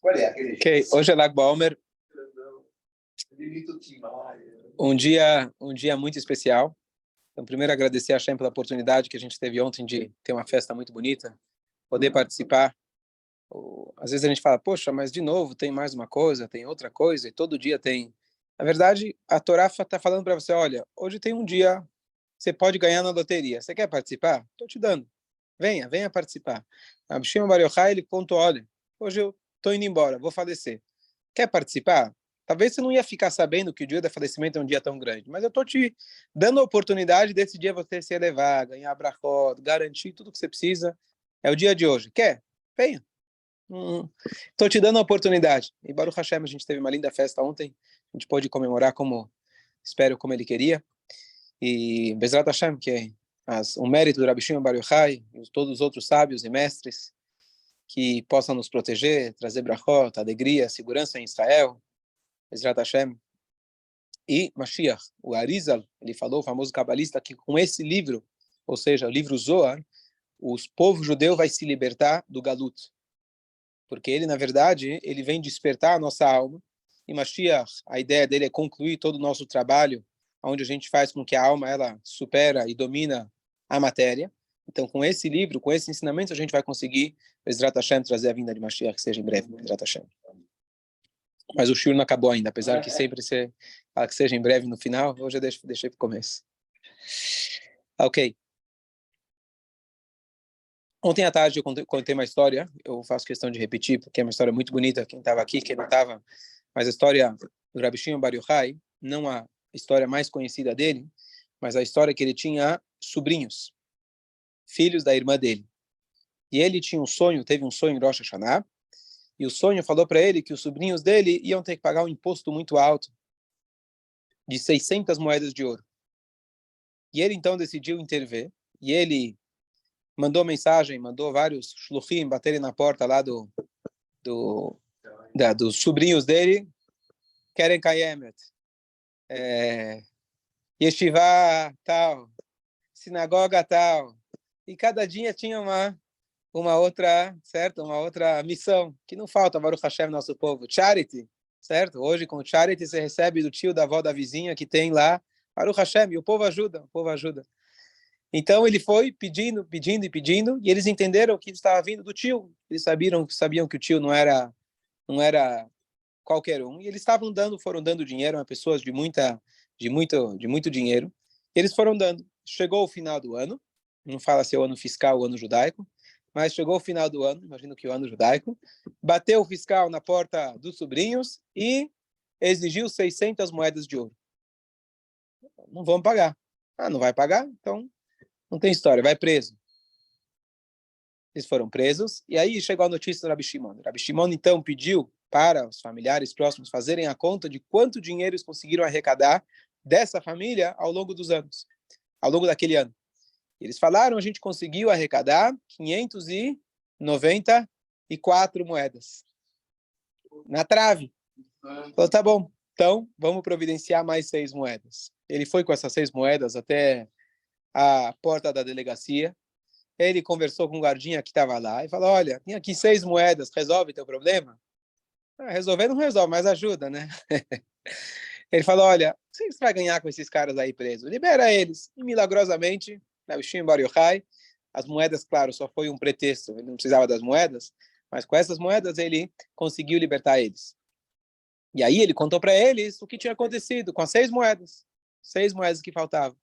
Ok, hoje é Lag BaOmer, um dia muito especial. Então, primeiro agradecer a Hashem pela oportunidade que a gente teve ontem de ter uma festa muito bonita, poder participar. Às vezes a gente fala, poxa, mas de novo tem mais uma coisa, tem outra coisa, e todo dia tem. Na verdade, a Torá está falando para você, olha, hoje tem um dia, você pode ganhar na loteria. Você quer participar? Estou te dando. Venha participar. A Shimon Bar Yochai, ele contou, olha, hoje eu estou indo embora, vou falecer. Quer participar? Talvez você não ia ficar sabendo que o dia do falecimento é um dia tão grande, mas eu estou te dando a oportunidade desse dia você se elevar, ganhar brachot, garantir tudo que você precisa. É o dia de hoje. Quer? Venha. Estou te dando a oportunidade. E Baruch Hashem, a gente teve uma linda festa ontem. A gente pôde comemorar como ele queria. E Bezrat Hashem, que o mérito do Rabbi Shimon Bar Yochai e todos os outros sábios e mestres que possam nos proteger, trazer brachot, alegria, segurança em Israel. Bezrat Hashem. E Mashiach, o Arizal, ele falou, o famoso cabalista, que com esse livro, ou seja, o livro Zohar, o povo judeu vai se libertar do Galut. Porque ele, na verdade, ele vem despertar a nossa alma. E Mashiach, a ideia dele é concluir todo o nosso trabalho, onde a gente faz com que a alma ela supera e domina a matéria. Então, com esse livro, com esse ensinamento, a gente vai conseguir, Bezrat Hashem, trazer a vinda de Mashiach, que seja em breve, Bezrat Hashem. Mas o shiur não acabou ainda, apesar que sempre você fala que seja em breve no final, hoje eu deixei para o começo. Ok. Ontem à tarde eu contei uma história, eu faço questão de repetir, porque é uma história muito bonita, quem estava aqui, quem não estava, mas a história do Rabbi Shimon Bar Yochai, não a história mais conhecida dele, mas a história que ele tinha sobrinhos, filhos da irmã dele. E ele teve um sonho em Rosh Hashanah, e o sonho falou para ele que os sobrinhos dele iam ter que pagar um imposto muito alto, de 600 moedas de ouro. E ele então decidiu intervir, e ele mandou mensagem, mandou vários shluchim baterem na porta lá dos sobrinhos dele, Keren Kayemet, Yeshiva tal, sinagoga tal, e cada dia tinha uma outra, certo? Uma outra missão, que não falta, Baruch Hashem, nosso povo, charity, certo? Hoje com charity você recebe do tio, da avó, da vizinha que tem lá, Baruch Hashem, e o povo ajuda, Então ele foi pedindo, e eles entenderam que estava vindo do tio. Eles sabiam que o tio não era qualquer um. E eles foram dando dinheiro a pessoas de muito dinheiro. E eles foram dando. Chegou o final do ano, não fala se é o ano fiscal ou o ano judaico, mas chegou o final do ano, imagino que o ano judaico, bateu o fiscal na porta dos sobrinhos e exigiu 600 moedas de ouro. Não vão pagar. Não vai pagar? Então não tem história, vai preso. Eles foram presos, e aí chegou a notícia do Rabi Shimon. Rabi Shimon, então, pediu para os familiares próximos fazerem a conta de quanto dinheiro eles conseguiram arrecadar dessa família ao longo dos anos, ao longo daquele ano. Eles falaram, a gente conseguiu arrecadar 594 moedas. Na trave. Falou, tá bom, então vamos providenciar mais 6 moedas. Ele foi com essas 6 moedas até a porta da delegacia. Ele conversou com o guardinha que estava lá e falou, olha, tem aqui 6 moedas, resolve teu problema? Resolver não resolve, mas ajuda, né? Ele falou, olha, o que você vai ganhar com esses caras aí presos? Libera eles. E milagrosamente, o Shimon Bar Yochai, as moedas, claro, só foi um pretexto, ele não precisava das moedas, mas com essas moedas ele conseguiu libertar eles. E aí ele contou para eles o que tinha acontecido com as 6 moedas que faltavam.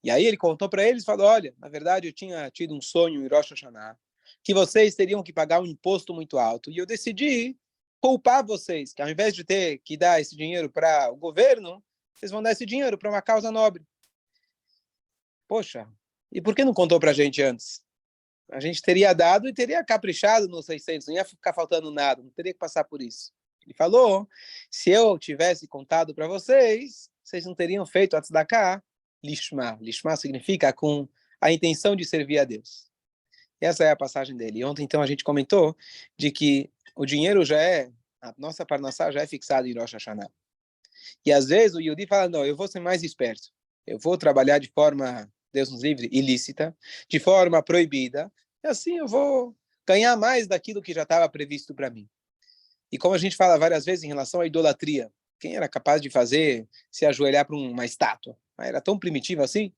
E aí ele contou para eles e falou, olha, na verdade eu tinha tido um sonho em Rosh Hashanah, que vocês teriam que pagar um imposto muito alto, e eu decidi poupar vocês, que ao invés de ter que dar esse dinheiro para o governo, vocês vão dar esse dinheiro para uma causa nobre. Poxa, e por que não contou para a gente antes? A gente teria dado e teria caprichado nos 600, não ia ficar faltando nada, não teria que passar por isso. Ele falou, se eu tivesse contado para vocês, vocês não teriam feito a tzedakah, lishma. Lishma significa com a intenção de servir a Deus. Essa é a passagem dele. E ontem, então, a gente comentou de que o dinheiro a nossa parnassá já é fixada em Rosh Hashanah. E às vezes o Yehudi fala, não, eu vou ser mais esperto. Eu vou trabalhar de forma, Deus nos livre, ilícita, de forma proibida, e assim eu vou ganhar mais daquilo que já estava previsto para mim. E como a gente fala várias vezes em relação à idolatria, quem era capaz de fazer, se ajoelhar para uma estátua? Era tão primitivo assim?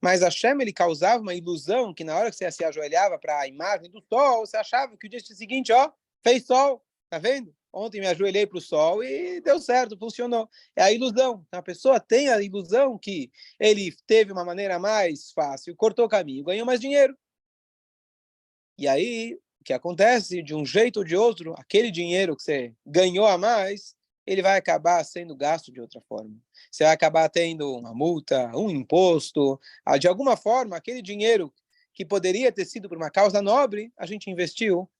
Mas Hashem, ele causava uma ilusão que na hora que você se ajoelhava para a imagem do sol, você achava que o dia seguinte, ó, fez sol, tá vendo? Ontem me ajoelhei para o sol e deu certo, funcionou. É a ilusão. A pessoa tem a ilusão que ele teve uma maneira mais fácil, cortou o caminho, ganhou mais dinheiro. E aí, o que acontece, de um jeito ou de outro, aquele dinheiro que você ganhou a mais, ele vai acabar sendo gasto de outra forma. Você vai acabar tendo uma multa, um imposto, de alguma forma, aquele dinheiro que poderia ter sido por uma causa nobre, a gente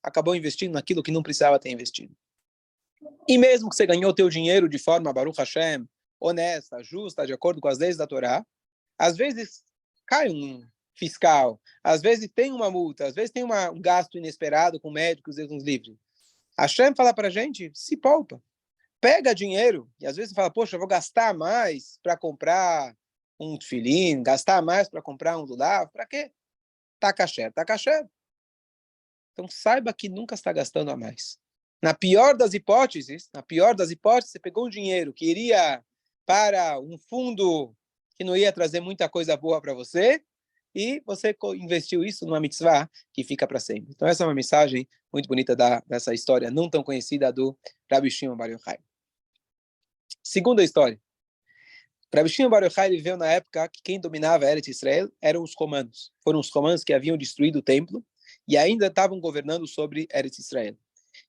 acabou investindo naquilo que não precisava ter investido. E mesmo que você ganhou teu dinheiro de forma, Baruch Hashem, honesta, justa, de acordo com as leis da Torá, às vezes cai um fiscal, às vezes tem uma multa, às vezes tem um gasto inesperado com médicos e uns livres. Hashem fala para a gente, se poupa. Pega dinheiro, e às vezes você fala, poxa, eu vou gastar mais para comprar um tefilim, gastar mais para comprar um lulav, para quê? Tá kasher, tá kasher. Então saiba que nunca está gastando a mais. Na pior das hipóteses, você pegou um dinheiro que iria para um fundo que não ia trazer muita coisa boa para você, e você investiu isso numa mitzvah que fica para sempre. Então essa é uma mensagem muito bonita dessa história não tão conhecida do Rabbi Shimon Bar Yochai. Segunda história. Rabbi Shimon Bar Yochai viveu na época que quem dominava Eretz Israel eram os romanos. Foram os romanos que haviam destruído o templo e ainda estavam governando sobre Eretz Israel.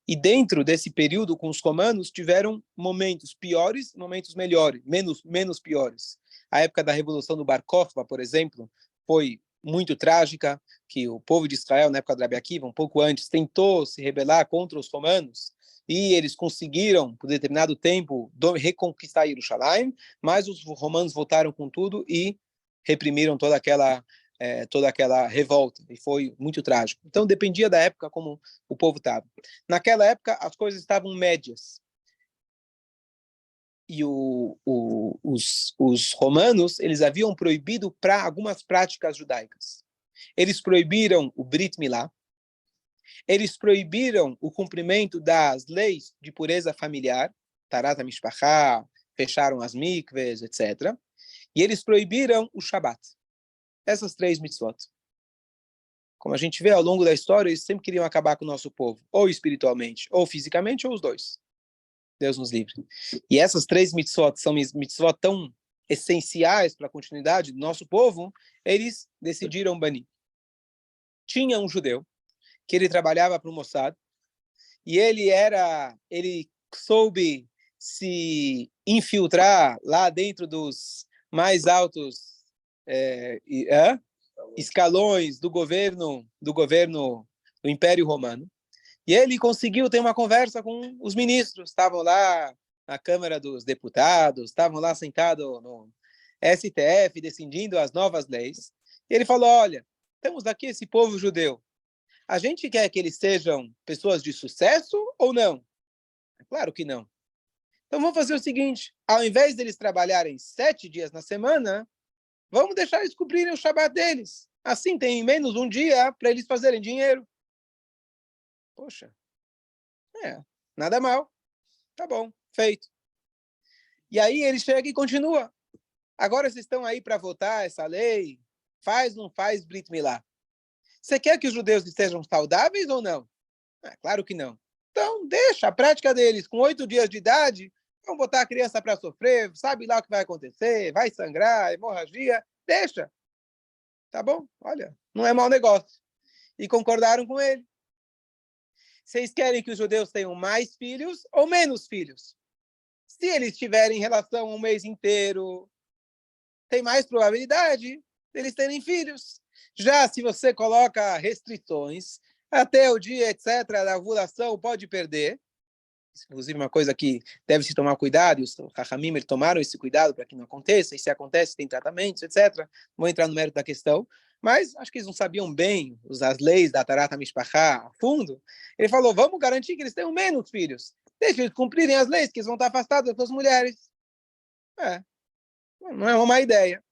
E dentro desse período com os romanos tiveram momentos piores, momentos melhores, menos piores. A época da Revolução do Bar Kokhba, por exemplo, foi muito trágica, que o povo de Israel, na época de Rabi Akiva, um pouco antes, tentou se rebelar contra os romanos, e eles conseguiram, por determinado tempo, reconquistar Jerusalém, mas os romanos voltaram com tudo e reprimiram toda aquela revolta, e foi muito trágico. Então, dependia da época como o povo estava. Naquela época, as coisas estavam médias. E os romanos, eles haviam proibido para algumas práticas judaicas. Eles proibiram o Brit Milá, eles proibiram o cumprimento das leis de pureza familiar, Tarat HaMishpachá, fecharam as mikves, etc. E eles proibiram o Shabat. Essas 3 mitzvot. Como a gente vê ao longo da história, eles sempre queriam acabar com o nosso povo, ou espiritualmente, ou fisicamente, ou os dois. Deus nos livre. E essas 3 mitzvot são mitzvot tão essenciais para a continuidade do nosso povo, eles decidiram banir. Tinha um judeu que ele trabalhava para o Mossad e ele soube se infiltrar lá dentro dos mais altos escalões do governo do Império Romano. E ele conseguiu ter uma conversa com os ministros. Estavam lá na Câmara dos Deputados, estavam lá sentados no STF, decidindo as novas leis. E ele falou, olha, temos aqui esse povo judeu. A gente quer que eles sejam pessoas de sucesso ou não? Claro que não. Então vamos fazer o seguinte, ao invés deles trabalharem 7 dias na semana, vamos deixar eles cumprirem o Shabat deles. Assim tem menos um dia para eles fazerem dinheiro. Poxa, nada mal. Tá bom, feito. E aí ele chega e continua. Agora vocês estão aí para votar essa lei? Faz, não faz Brit Milá? Você quer que os judeus estejam saudáveis ou não? Claro que não. Então, deixa a prática deles. Com 8 dias de idade, vão botar a criança para sofrer, sabe lá o que vai acontecer, vai sangrar, hemorragia. Deixa. Tá bom? Olha, não é mau negócio. E concordaram com ele. Vocês querem que os judeus tenham mais filhos ou menos filhos? Se eles tiverem relação um mês inteiro, tem mais probabilidade deles terem filhos. Já se você coloca restrições, até o dia, etc., da ovulação pode perder. Inclusive, uma coisa que deve se tomar cuidado, e os Hachamim tomaram esse cuidado para que não aconteça, e se acontece, tem tratamentos, etc. Vou entrar no mérito da questão. Mas acho que eles não sabiam bem as leis da Tarat HaMishpachá a fundo. Ele falou, vamos garantir que eles tenham menos filhos. Deixa eles cumprirem as leis, que eles vão estar afastados das suas mulheres. Não é uma má ideia.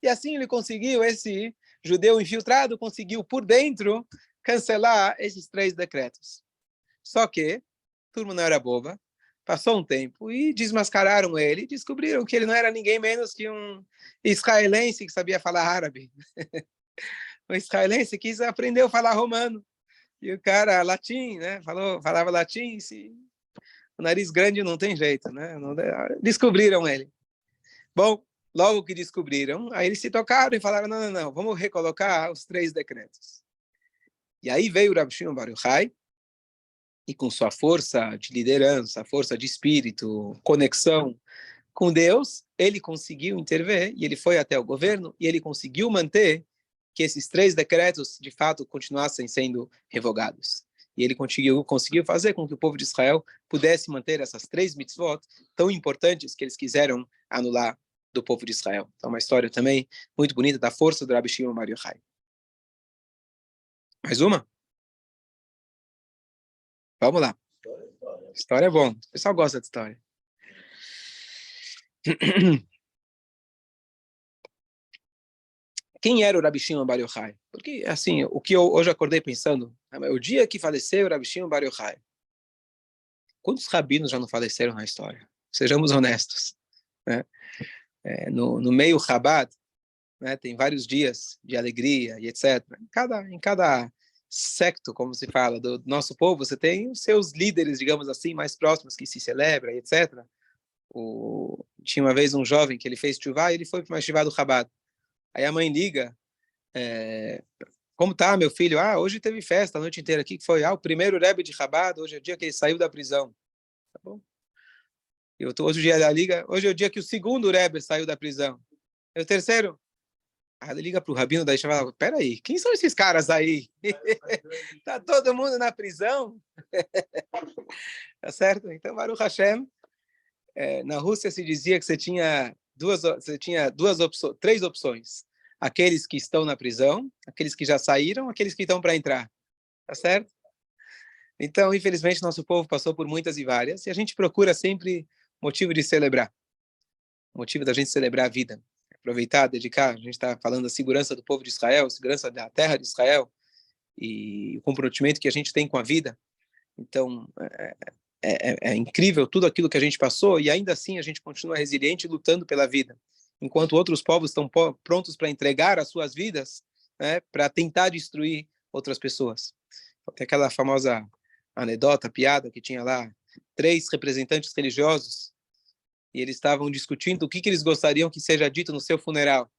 E assim ele conseguiu, esse judeu infiltrado, conseguiu por dentro cancelar esses 3 decretos. Só que a turma não era boba, passou um tempo e desmascararam ele, descobriram que ele não era ninguém menos que um israelense que sabia falar árabe. Um israelense que aprendeu a falar romano. E o cara, latim, né? Falava latim, o nariz grande não tem jeito, né? Descobriram ele. Bom, logo que descobriram, aí eles se tocaram e falaram, não, vamos recolocar os 3 decretos. E aí veio o Rabi Shimon Bar Yochai, e com sua força de liderança, força de espírito, conexão com Deus, ele conseguiu intervir, e ele foi até o governo, e ele conseguiu manter que esses 3 decretos, de fato, continuassem sendo revogados. E ele conseguiu fazer com que o povo de Israel pudesse manter essas 3 mitzvot tão importantes que eles quiseram anular do povo de Israel. Então, uma história também muito bonita da força do Rabi Shimon Bar Yochai. Mais uma? Vamos lá. História é bom. O pessoal gosta de história. Quem era o Rabi Shimon Bar Yochai? Porque, assim, o que eu hoje acordei pensando, o dia que faleceu o Rabi Shimon Bar Yochai, quantos rabinos já não faleceram na história? Sejamos honestos. Né? No meio Chabad, né, tem vários dias de alegria e etc. Em cada secto, como se fala, do nosso povo, você tem os seus líderes, digamos assim, mais próximos que se celebra e etc. Tinha uma vez um jovem que ele fez tshuva e ele foi para uma yeshiva do Chabad. Aí a mãe liga, como tá, meu filho? Hoje teve festa a noite inteira. O que foi? O primeiro Rebbe de Chabad, hoje é o dia que ele saiu da prisão. Tá bom? Hoje é o dia que o segundo Rebbe saiu da prisão. E o terceiro? Ele liga para o rabino da Yeshiva e fala, peraí, quem são esses caras aí? Tá todo mundo na prisão? Tá certo? Então, Baruch Hashem, na Rússia se dizia que você tinha três opções. Aqueles que estão na prisão, aqueles que já saíram, aqueles que estão para entrar. Tá certo? Então, infelizmente, nosso povo passou por muitas e várias, e a gente procura sempre motivo de celebrar. Motivo da gente celebrar a vida. Aproveitar, dedicar, a gente está falando da segurança do povo de Israel, segurança da terra de Israel, e o comprometimento que a gente tem com a vida. Então, é incrível tudo aquilo que a gente passou, e ainda assim a gente continua resiliente lutando pela vida. Enquanto outros povos estão prontos para entregar as suas vidas, né, para tentar destruir outras pessoas. Tem aquela famosa anedota, piada, que tinha lá 3 representantes religiosos, e eles estavam discutindo o que eles gostariam que seja dito no seu funeral.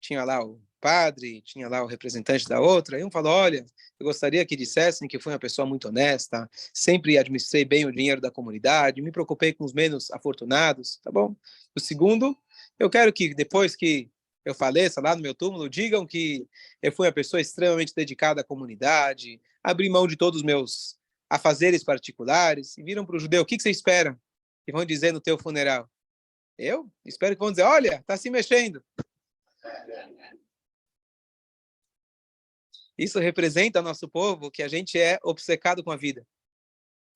Tinha lá o padre, tinha lá o representante da outra, e um falou, olha, eu gostaria que dissessem que fui uma pessoa muito honesta, sempre administrei bem o dinheiro da comunidade, me preocupei com os menos afortunados, tá bom? O segundo, eu quero que depois que eu faleça lá no meu túmulo, digam que eu fui uma pessoa extremamente dedicada à comunidade, abri mão de todos os meus afazeres particulares, e viram para o judeu, o que você espera que vão dizer no teu funeral? Eu espero que vão dizer, olha, está se mexendo. Isso representa nosso povo, que a gente é obcecado com a vida.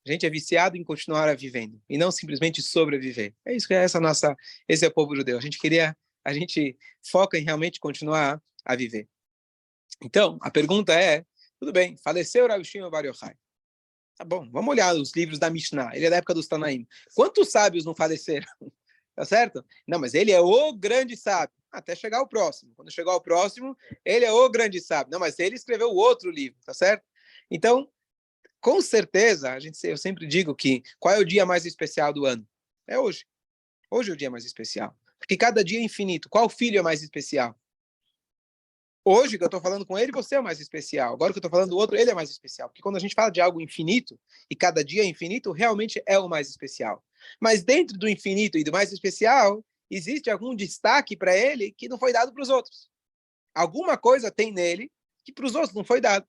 A gente é viciado em continuar a vivendo e não simplesmente sobreviver. É isso que é esse é o povo judeu. A gente foca em realmente continuar a viver. Então, a pergunta é, tudo bem, faleceu Rabi Shimon Bar Yochai. Tá bom, vamos olhar os livros da Mishnah. Ele é da época dos Tanaim. Quantos sábios não faleceram? Tá certo? Não, mas ele é o grande sábio. Até chegar ao próximo. Quando chegar ao próximo, ele é o grande sábio. Não, mas ele escreveu o outro livro, tá certo? Então, com certeza, eu sempre digo que qual é o dia mais especial do ano? É hoje. Hoje é o dia mais especial. Porque cada dia é infinito. Qual filho é mais especial? Hoje que eu estou falando com ele, você é o mais especial. Agora que eu estou falando do outro, ele é mais especial. Porque quando a gente fala de algo infinito, e cada dia é infinito, realmente é o mais especial. Mas dentro do infinito e do mais especial, existe algum destaque para ele que não foi dado para os outros. Alguma coisa tem nele que para os outros não foi dado.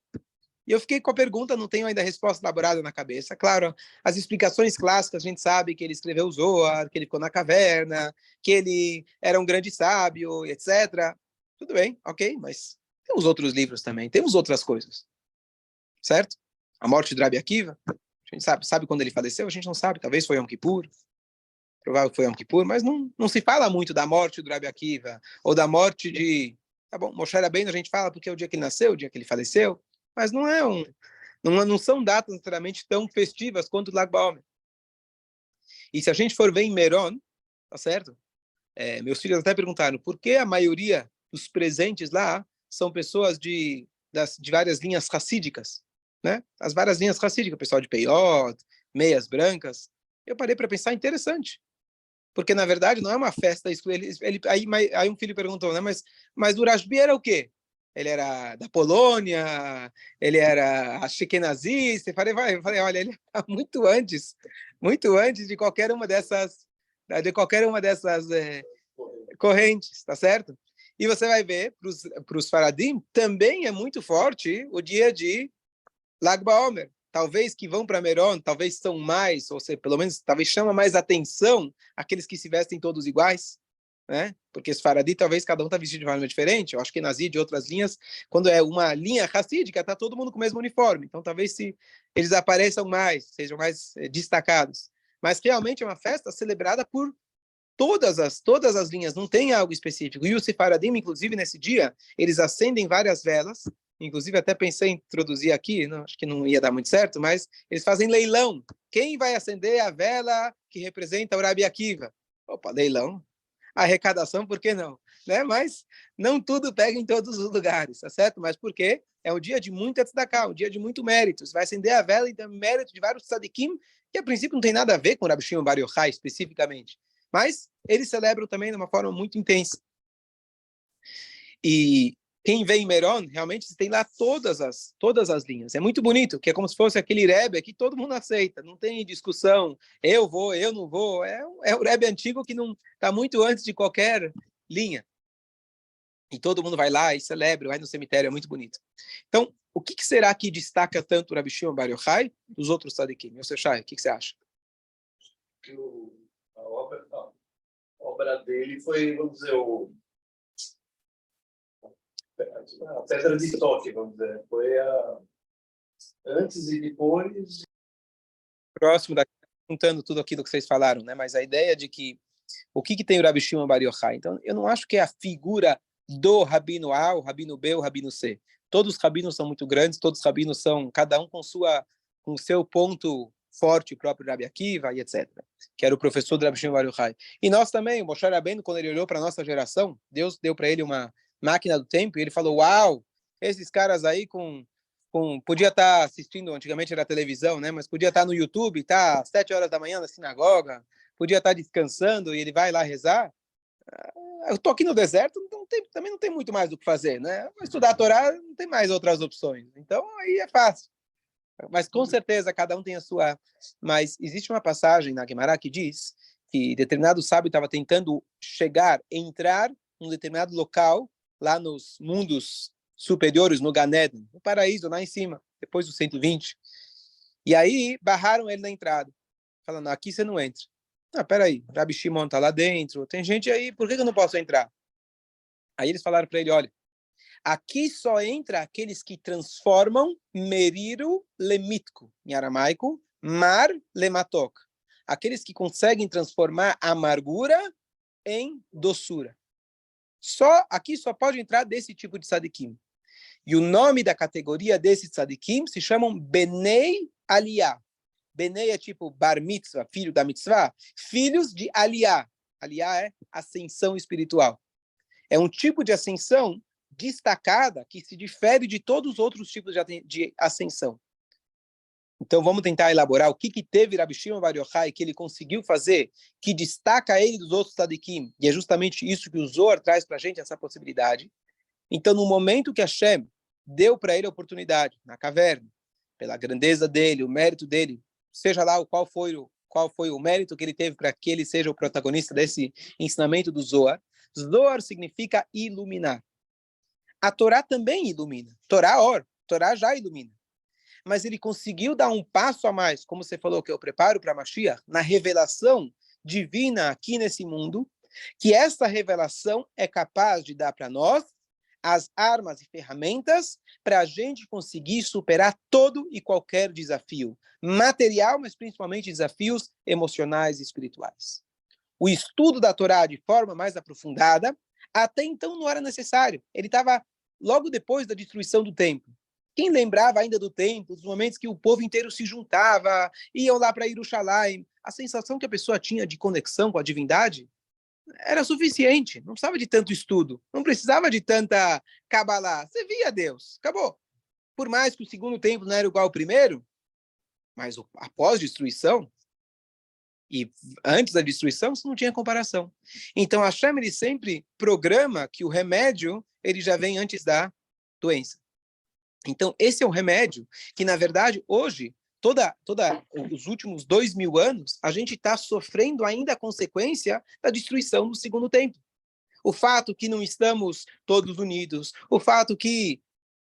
E eu fiquei com a pergunta, não tenho ainda a resposta elaborada na cabeça. Claro, as explicações clássicas, a gente sabe que ele escreveu o Zohar, que ele ficou na caverna, que ele era um grande sábio, etc. Tudo bem, ok, mas temos outros livros também, temos outras coisas, certo? A morte de Rabi Akiva, a gente sabe quando ele faleceu? A gente não sabe, talvez foi Yom Kippur, provável que foi Yom Kippur, mas não se fala muito da morte do Rabi Akiva, ou da morte de... Tá bom, Moshe Rabbeinu a gente fala porque é o dia que ele nasceu, o dia que ele faleceu, mas não são datas necessariamente tão festivas quanto o Lag BaOmer. E se a gente for ver em Meron, tá certo? Meus filhos até perguntaram por que a maioria dos presentes lá são pessoas de várias linhas racídicas, né? As várias linhas racídicas, pessoal de Peiot, meias brancas. Eu parei para pensar, interessante. Porque, na verdade, não é uma festa. Aí um filho perguntou, né? Mas o Rashbi era o quê? Ele era da Polônia, ele era ashkenazista. Eu falei, olha, ele está muito antes de qualquer uma dessas correntes, tá certo? E você vai ver, para os Faradim, também é muito forte o dia de Lag BaOmer. Talvez que vão para Meron, talvez são mais, ou seja, pelo menos talvez chama mais atenção aqueles que se vestem todos iguais, né? Porque os Faradi, talvez cada um está vestido de forma diferente. Eu acho que Nazi de outras linhas, quando é uma linha racídica, está todo mundo com o mesmo uniforme. Então, talvez se eles apareçam mais, sejam mais destacados. Mas realmente é uma festa celebrada por todas as linhas, não tem algo específico. E o Sefaradim, inclusive, nesse dia, eles acendem várias velas, inclusive até pensei em introduzir aqui, não, acho que não ia dar muito certo, mas eles fazem leilão. Quem vai acender a vela que representa o Rabi Akiva? Opa, leilão. Arrecadação, por que não? Né? Mas não tudo pega em todos os lugares, tá certo? Mas por quê? É um dia de muito tzedakah, um dia de muito mérito. Você vai acender a vela e tem mérito de vários tzadikim, que a princípio não tem nada a ver com o Rabi Shimon Bar Yochai especificamente. Mas eles celebram também de uma forma muito intensa. E quem vem em Meron, realmente tem lá todas as linhas. É muito bonito, que é como se fosse aquele Rebbe que todo mundo aceita, não tem discussão, eu vou, eu não vou. É o Rebbe antigo que não está muito antes de qualquer linha. E todo mundo vai lá e celebra, vai no cemitério, é muito bonito. Então, o que será que destaca tanto o Rabi Shimon Bar Yochai dos outros tzadikim? Meu Shai, o que você acha? A obra dele foi, vamos dizer, a pedra de toque, vamos dizer. Foi antes e depois. Próximo daqui, juntando tudo aquilo que vocês falaram, né? Mas a ideia de que o que tem o Rabi Shimon Bar Yochai? Então, eu não acho que é a figura do Rabino A, o Rabino B, o Rabino C. Todos os rabinos são muito grandes, todos os rabinos são, cada um com o seu ponto forte, o próprio Rabi Akiva e etc. Que era o professor do Rabi Shimon Bar Yochai. E nós também, o Moshe Rabbeinu, quando ele olhou para a nossa geração, Deus deu para ele uma máquina do tempo e ele falou, uau, esses caras aí podia estar assistindo, antigamente era televisão, né? Mas podia estar no YouTube, tá às 7 horas da manhã na sinagoga, podia estar descansando e ele vai lá rezar. Eu estou aqui no deserto, também não tem muito mais o que fazer, né? Estudar a Torá não tem mais outras opções. Então, aí é fácil. Mas, com certeza, cada um tem a sua... Mas existe uma passagem na Guemará que diz que determinado sábio estava tentando entrar em um determinado local, lá nos mundos superiores, no Gan Eden, no paraíso, lá em cima, depois dos 120. E aí, barraram ele na entrada, falando, aqui você não entra. Ah, peraí, Rabi Shimon está lá dentro, tem gente aí, por que eu não posso entrar? Aí eles falaram para ele, olha, aqui só entra aqueles que transformam meriro lemitko, em aramaico, mar lematok. Aqueles que conseguem transformar amargura em doçura. Aqui só pode entrar desse tipo de tzadikim. E o nome da categoria desses tzadikim se chamam Benei Aliyah. Benei é tipo bar mitzvah, filho da mitzvah, filhos de Aliyah. Aliyah é ascensão espiritual. É um tipo de ascensão destacada que se difere de todos os outros tipos de ascensão. Então vamos tentar elaborar o que teve Rabi Shimon Bar Yochai que ele conseguiu fazer, que destaca ele dos outros tzadikim, e é justamente isso que o Zohar traz para a gente, essa possibilidade. Então, no momento que Hashem deu para ele a oportunidade, na caverna, pela grandeza dele, o mérito dele, seja lá qual foi o mérito que ele teve para que ele seja o protagonista desse ensinamento do Zohar. Zohar significa iluminar. A Torá também ilumina. Torá já ilumina. Mas ele conseguiu dar um passo a mais, como você falou, que eu preparo para Mashiach, na revelação divina aqui nesse mundo, que essa revelação é capaz de dar para nós as armas e ferramentas para a gente conseguir superar todo e qualquer desafio material, mas principalmente desafios emocionais e espirituais. O estudo da Torá de forma mais aprofundada, até então não era necessário. Ele estava logo depois da destruição do templo. Quem lembrava ainda do templo, dos momentos que o povo inteiro se juntava, iam lá para Jerusalém, a sensação que a pessoa tinha de conexão com a divindade era suficiente. Não precisava de tanto estudo, não precisava de tanta Kabbalah. Você via Deus, acabou. Por mais que o segundo templo não era igual ao primeiro, mas após a destruição, e antes da destruição, isso não tinha comparação. Então, a Hashem, ele sempre programa que o remédio, ele já vem antes da doença. Então, esse é o remédio que, na verdade, hoje, os últimos 2000 anos, a gente está sofrendo ainda a consequência da destruição do segundo templo. O fato que não estamos todos unidos, o fato que,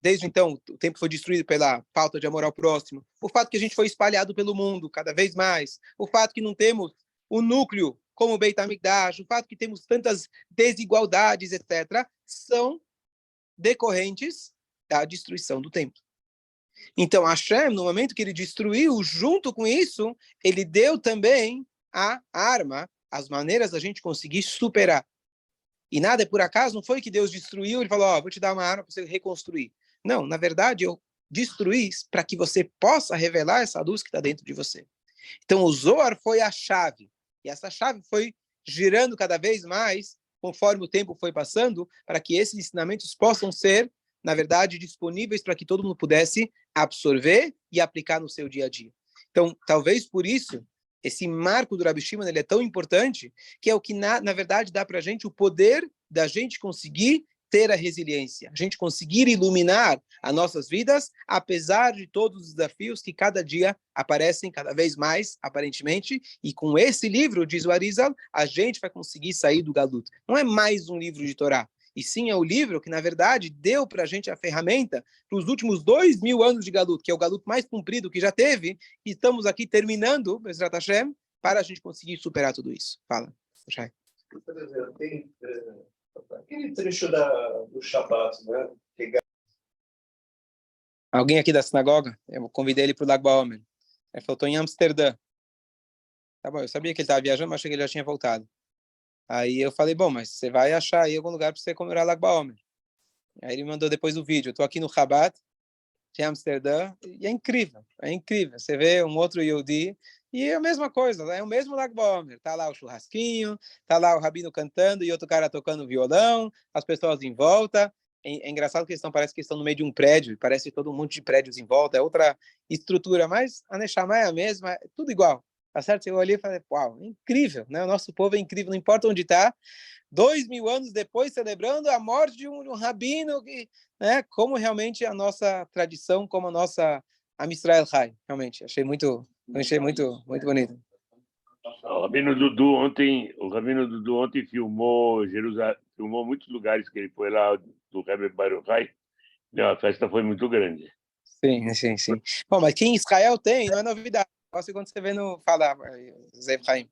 desde então, o templo foi destruído pela falta de amor ao próximo, o fato que a gente foi espalhado pelo mundo cada vez mais, o fato que não temos o núcleo como o Beit HaMikdash, o fato que temos tantas desigualdades, etc., são decorrentes da destruição do templo. Então, Hashem, no momento que ele destruiu, junto com isso, ele deu também a arma, as maneiras da gente conseguir superar. E nada é por acaso, não foi que Deus destruiu, ele falou, vou te dar uma arma para você reconstruir. Não, na verdade, eu destruí para que você possa revelar essa luz que está dentro de você. Então, o Zohar foi a chave. E essa chave foi girando cada vez mais, conforme o tempo foi passando, para que esses ensinamentos possam ser, na verdade, disponíveis para que todo mundo pudesse absorver e aplicar no seu dia a dia. Então, talvez por isso, esse marco do Rabi Shimon, ele é tão importante, que é o que, na verdade, dá para a gente o poder da gente conseguir ter a resiliência, a gente conseguir iluminar as nossas vidas, apesar de todos os desafios que cada dia aparecem cada vez mais, aparentemente, e com esse livro, diz o Arizal, a gente vai conseguir sair do Galut. Não é mais um livro de Torá, e sim é o livro que, na verdade, deu para a gente a ferramenta para os últimos 2000 anos de Galut, que é o Galut mais comprido que já teve, e estamos aqui terminando, Bezrat Hashem, para a gente conseguir superar tudo isso. Fala, Shai. Por exemplo, tem aquele trecho do Shabbat, né? Alguém aqui da sinagoga? Eu convidei ele para o Lag BaOmer. Ele falou, estou em Amsterdã. Tá bom, eu sabia que ele estava viajando, mas achei que ele já tinha voltado. Aí eu falei, bom, mas você vai achar aí algum lugar para você comemorar Lag BaOmer. Aí ele mandou depois o vídeo. Eu estou aqui no Rabat, de Amsterdã, e é incrível, é incrível. Você vê um outro Yehudi, e é a mesma coisa, é o mesmo Lag BaOmer. Tá lá o churrasquinho, tá lá o rabino cantando e outro cara tocando violão, as pessoas em volta. É engraçado que parece que estão no meio de um prédio, parece todo um monte de prédios em volta, é outra estrutura, mas a Neshama é a mesma, é tudo igual. Tá certo? Eu olhei e falei, uau, é incrível, né? O nosso povo é incrível, não importa onde está, 2000 anos depois, celebrando a morte de um rabino, né? Como realmente a nossa tradição, como a nossa Am Israel Chai, realmente, achei muito bonito. O Rabino Dudu ontem filmou Jerusalém, filmou muitos lugares que ele foi lá do Rebbe Baruch Hai. A festa foi muito grande. Sim. Bom, mas que em Israel tem, não é novidade. Só quando você vê no falar, Zé Chaim.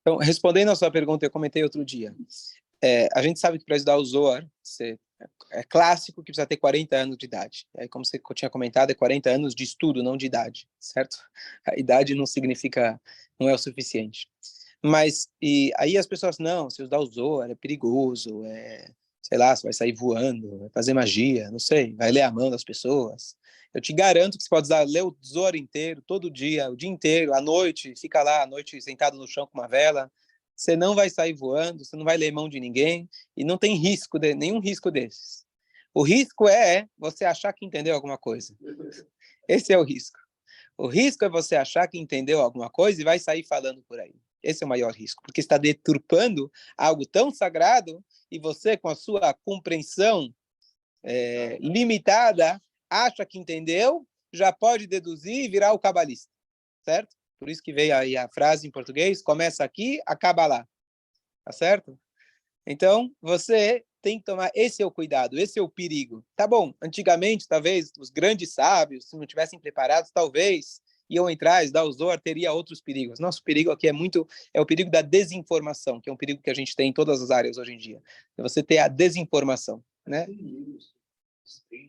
Então, respondendo a sua pergunta, eu comentei outro dia. A gente sabe que para estudar o Zohar, é clássico que precisa ter 40 anos de idade. Aí, como você tinha comentado, é 40 anos de estudo, não de idade, certo? A idade não é o suficiente. Mas, e aí as pessoas, não, se estudar o Zohar é perigoso, sei lá, você vai sair voando, vai fazer magia, não sei, vai ler a mão das pessoas. Eu te garanto que você pode ler o Zohar inteiro, todo dia, o dia inteiro, à noite, fica lá à noite sentado no chão com uma vela, você não vai sair voando, você não vai ler mão de ninguém, e não tem nenhum risco desses. O risco é você achar que entendeu alguma coisa. Esse é o risco. O risco é você achar que entendeu alguma coisa e vai sair falando por aí. Esse é o maior risco, porque está deturpando algo tão sagrado e você, com a sua compreensão limitada, acha que entendeu, já pode deduzir e virar o cabalista, certo? Por isso que veio aí a frase em português, começa aqui, acaba lá, tá certo? Então, você tem que tomar, esse é o cuidado, esse é o perigo. Tá bom, antigamente, talvez, os grandes sábios, se não tivessem preparados, talvez iam entrar, estudar o Zohar, teria outros perigos. Nosso perigo aqui é o perigo da desinformação, que é um perigo que a gente tem em todas as áreas hoje em dia. É você ter a desinformação, né?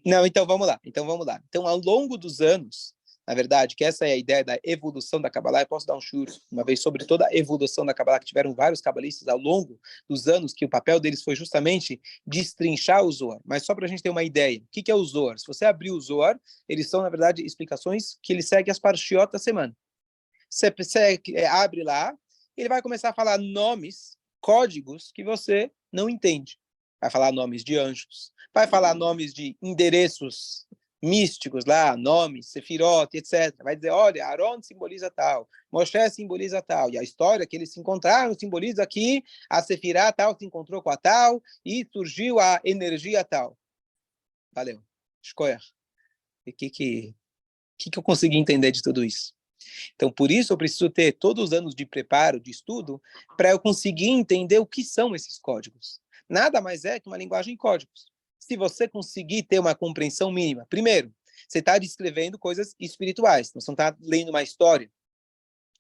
Não, então vamos lá. Então, ao longo dos anos, na verdade, que essa é a ideia da evolução da Kabbalah. Eu posso dar um shiur uma vez sobre toda a evolução da Kabbalah, que tiveram vários cabalistas ao longo dos anos, que o papel deles foi justamente destrinchar o Zohar. Mas só para a gente ter uma ideia, o que é o Zohar? Se você abrir o Zohar, eles são, na verdade, explicações que ele segue as parshiot da semana. Você abre lá, ele vai começar a falar nomes, códigos que você não entende. Vai falar nomes de anjos, vai falar nomes de endereços místicos lá, nomes, Sefirot, etc. Vai dizer, olha, Aaron simboliza tal, Moshe simboliza tal, e a história que eles se encontraram simboliza que a Sefirá tal se encontrou com a tal e surgiu a energia tal. Valeu. Escolha. O que eu consegui entender de tudo isso? Então, por isso, eu preciso ter todos os anos de preparo, de estudo, para eu conseguir entender o que são esses códigos. Nada mais é que uma linguagem de códigos. Se você conseguir ter uma compreensão mínima, primeiro, você está descrevendo coisas espirituais, então você não está lendo uma história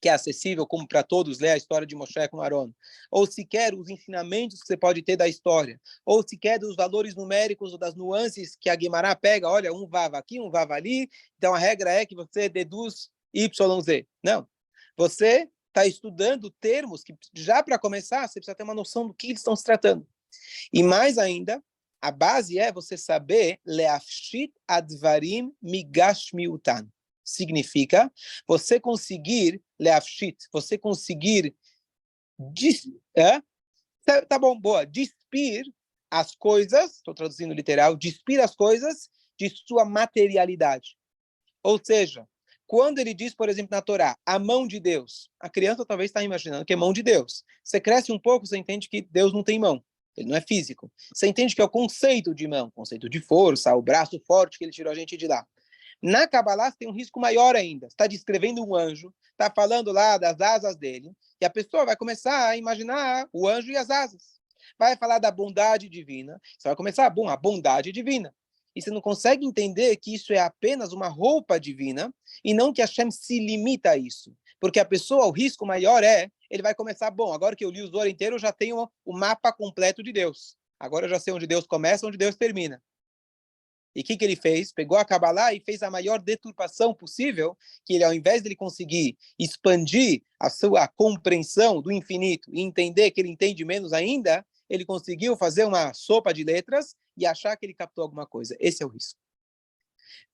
que é acessível como para todos, ler a história de Moshe com Aaron, ou sequer os ensinamentos que você pode ter da história, ou sequer dos valores numéricos ou das nuances que a Guimará pega, olha, um vava aqui, um vava ali, então a regra é que você deduz YZ. Não. Você está estudando termos que, já para começar, você precisa ter uma noção do que eles estão se tratando. E mais ainda, a base é você saber leafshit advarim migashmiutan. Significa você conseguir leafshit, você conseguir tá bom, boa, despir as coisas, estou traduzindo literal, despir as coisas de sua materialidade. Ou seja, quando ele diz, por exemplo, na Torá, a mão de Deus, a criança talvez está imaginando que é mão de Deus. Você cresce um pouco, você entende que Deus não tem mão. Ele não é físico. Você entende que é o conceito de mão, conceito de força, o braço forte que ele tirou a gente de lá. Na Kabbalah tem um risco maior ainda. Está descrevendo um anjo, está falando lá das asas dele, e a pessoa vai começar a imaginar o anjo e as asas. Vai falar da bondade divina, você vai começar, a bondade divina. E você não consegue entender que isso é apenas uma roupa divina, e não que Hashem se limita a isso. Porque a pessoa, o risco maior ele vai começar, agora que eu li o Zohar inteiro, eu já tenho o mapa completo de Deus. Agora eu já sei onde Deus começa, onde Deus termina. E o que ele fez? Pegou a Kabbalah e fez a maior deturpação possível, que ele, ao invés de ele conseguir expandir a sua compreensão do infinito e entender que ele entende menos ainda, ele conseguiu fazer uma sopa de letras e achar que ele captou alguma coisa. Esse é o risco.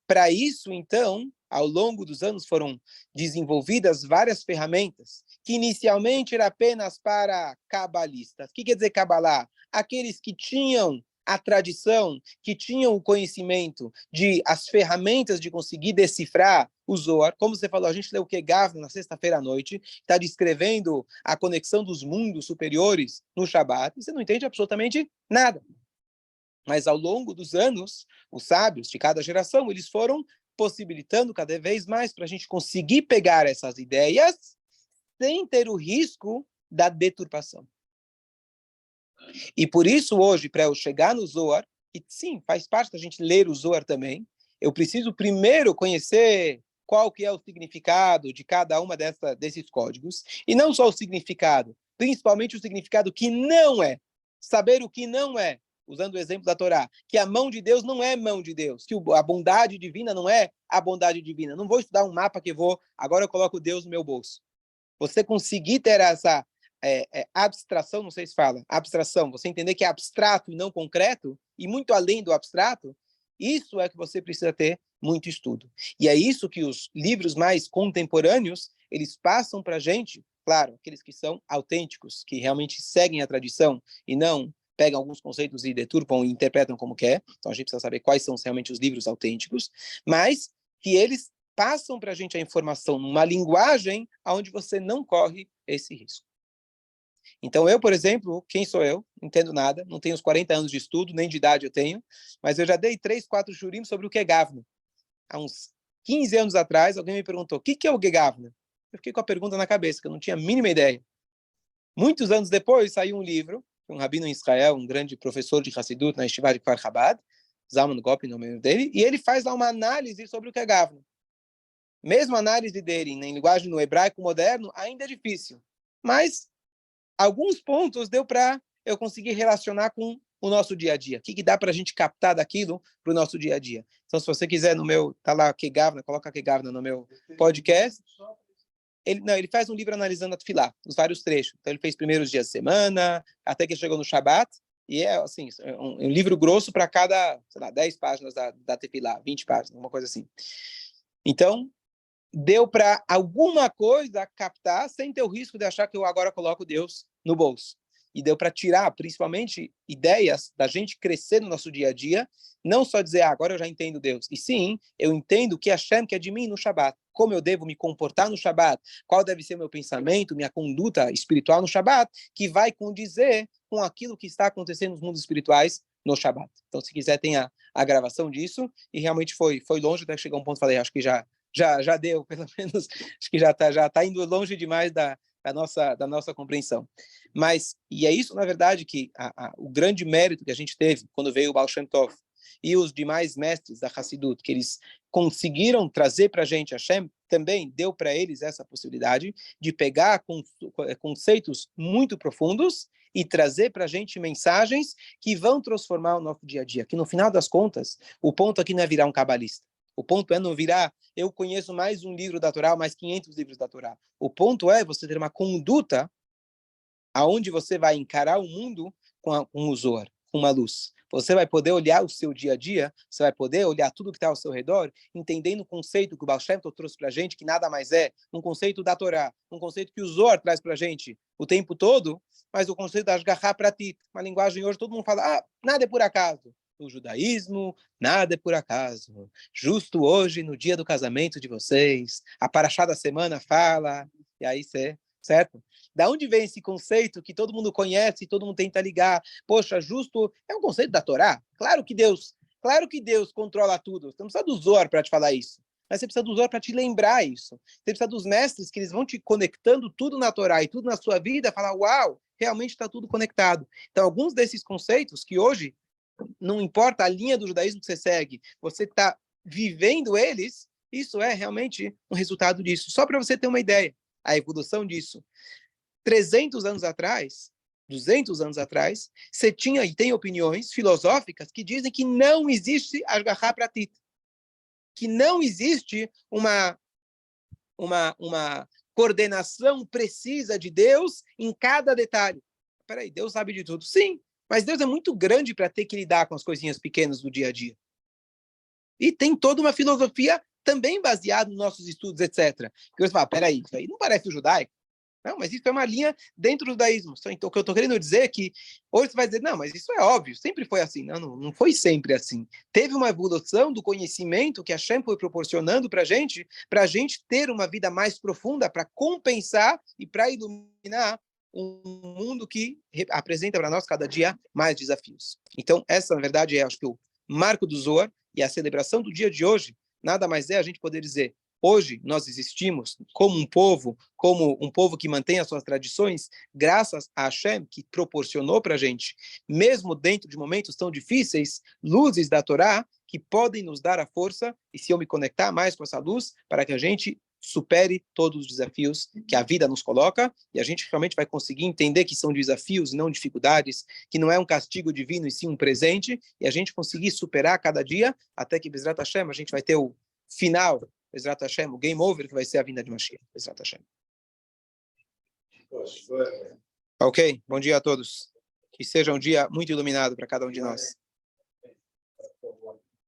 Para isso, então, ao longo dos anos foram desenvolvidas várias ferramentas, que inicialmente era apenas para cabalistas. O que quer dizer Kabbalah? Aqueles que tinham a tradição, que tinham o conhecimento de as ferramentas de conseguir decifrar o Zohar. Como você falou, a gente leu o Kegav na sexta-feira à noite, está descrevendo a conexão dos mundos superiores no Shabat, e você não entende absolutamente nada. Mas ao longo dos anos, os sábios de cada geração, eles foram possibilitando cada vez mais para a gente conseguir pegar essas ideias sem ter o risco da deturpação. E por isso hoje, para eu chegar no Zohar, e sim, faz parte da gente ler o Zohar também, eu preciso primeiro conhecer qual que é o significado de cada uma desses códigos, e não só o significado, principalmente o significado que não é, saber o que não é, usando o exemplo da Torá, que a mão de Deus não é mão de Deus, que a bondade divina não é a bondade divina. Não vou estudar um mapa que agora eu coloco Deus no meu bolso. Você conseguir ter essa abstração, não sei se fala, abstração, você entender que é abstrato e não concreto, e muito além do abstrato, isso é que você precisa ter muito estudo. E é isso que os livros mais contemporâneos, eles passam para a gente, claro, aqueles que são autênticos, que realmente seguem a tradição e não pegam alguns conceitos e deturpam e interpretam como quer. Então a gente precisa saber quais são realmente os livros autênticos, mas que eles passam para a gente a informação numa linguagem onde você não corre esse risco. Então eu, por exemplo, quem sou eu? Não entendo nada, não tenho os 40 anos de estudo, nem de idade eu tenho, mas eu já dei 3, 4 shurim sobre o que é Gavna. Há uns 15 anos atrás, alguém me perguntou, o que é o Gavna? Eu fiquei com a pergunta na cabeça, que eu não tinha a mínima ideia. Muitos anos depois, saiu um livro, um rabino em Israel, um grande professor de Hassidut na Yeshiva de Kfar Chabad, Zalman Gopin, no nome dele, e ele faz lá uma análise sobre o que é Gavna. Mesmo a análise dele em linguagem no hebraico moderno, ainda é difícil. Mas alguns pontos deu para eu conseguir relacionar com o nosso dia a dia? O que dá para a gente captar daquilo para o nosso dia a dia? Então, se você quiser, no meu, tá lá, coloca Kegavna no meu podcast. Ele faz um livro analisando a Tefilá, os vários trechos. Então, ele fez primeiros dias de semana, até que ele chegou no Shabat, e é assim, um livro grosso para cada, sei lá, 10 páginas da Tefilá, 20 páginas, uma coisa assim. Então, deu para alguma coisa captar sem ter o risco de achar que eu agora coloco Deus no bolso. E deu para tirar, principalmente, ideias da gente crescer no nosso dia a dia, não só dizer, agora eu já entendo Deus. E sim, eu entendo o que Hashem quer de mim no Shabat. Como eu devo me comportar no Shabat, qual deve ser meu pensamento, minha conduta espiritual no Shabat, que vai condizer com aquilo que está acontecendo nos mundos espirituais no Shabat. Então, se quiser, tem a gravação disso. E realmente foi longe, até chegar um ponto, falei, acho que já deu, pelo menos, acho que já tá indo longe demais da nossa compreensão. Mas, e é isso, na verdade, que o grande mérito que a gente teve quando veio o Baal Shem Tov e os demais mestres da Hassidut, que eles conseguiram trazer para a gente, Hashem também deu para eles essa possibilidade de pegar conceitos muito profundos e trazer para a gente mensagens que vão transformar o nosso dia a dia, que no final das contas, o ponto aqui não é virar um cabalista. O ponto é não virar, eu conheço mais um livro da Torá, mais 500 livros da Torá. O ponto é você ter uma conduta aonde você vai encarar o mundo com um Zohar, com uma luz. Você vai poder olhar o seu dia a dia, você vai poder olhar tudo que está ao seu redor, entendendo o conceito que o Baal Shem Tov trouxe para a gente, que nada mais é um conceito da Torá, um conceito que o Zohar traz para a gente o tempo todo, mas o conceito da Ashgaha Pratit, uma linguagem hoje todo mundo fala, nada é por acaso. No judaísmo, nada é por acaso. Justo hoje, no dia do casamento de vocês, a paraxá da semana fala, e aí você, certo? Da onde vem esse conceito que todo mundo conhece, todo mundo tenta ligar? Poxa, justo é um conceito da Torá? Claro que Deus controla tudo. Você não precisa do Zohar para te falar isso. Mas você precisa do Zohar para te lembrar isso. Você precisa dos mestres que eles vão te conectando tudo na Torá e tudo na sua vida, falar, uau, realmente está tudo conectado. Então, alguns desses conceitos que hoje não importa a linha do judaísmo que você segue, você está vivendo eles, isso é realmente um resultado disso. Só para você ter uma ideia, a evolução disso. 300 anos atrás, 200 anos atrás, você tinha e tem opiniões filosóficas que dizem que não existe Ashgaha Pratit, que não existe uma coordenação precisa de Deus em cada detalhe. Peraí, Deus sabe de tudo? Sim, mas Deus é muito grande para ter que lidar com as coisinhas pequenas do dia a dia. E tem toda uma filosofia também baseada nos nossos estudos, etc. Porque você fala, peraí, isso aí não parece o judaico. Não, mas isso é uma linha dentro do judaísmo. Então, o que eu estou querendo dizer é que hoje você vai dizer, não, mas isso é óbvio, sempre foi assim. Não foi sempre assim. Teve uma evolução do conhecimento que a Hashem foi proporcionando para a gente ter uma vida mais profunda, para compensar e para iluminar um mundo que apresenta para nós cada dia mais desafios. Então, essa, na verdade, acho que o marco do Zohar e a celebração do dia de hoje, nada mais é a gente poder dizer, hoje nós existimos como um povo que mantém as suas tradições, graças a Hashem, que proporcionou para a gente, mesmo dentro de momentos tão difíceis, luzes da Torá, que podem nos dar a força, e se eu me conectar mais com essa luz, para que a gente supere todos os desafios que a vida nos coloca, e a gente realmente vai conseguir entender que são desafios e não dificuldades, que não é um castigo divino e sim um presente, e a gente conseguir superar cada dia, até que, Bezrat Hashem, a gente vai ter o final, Bezrat Hashem, o game over, que vai ser a vinda de Mashiach, Bezrat Hashem. Ok? Bom dia a todos. Que seja um dia muito iluminado para cada um de nós.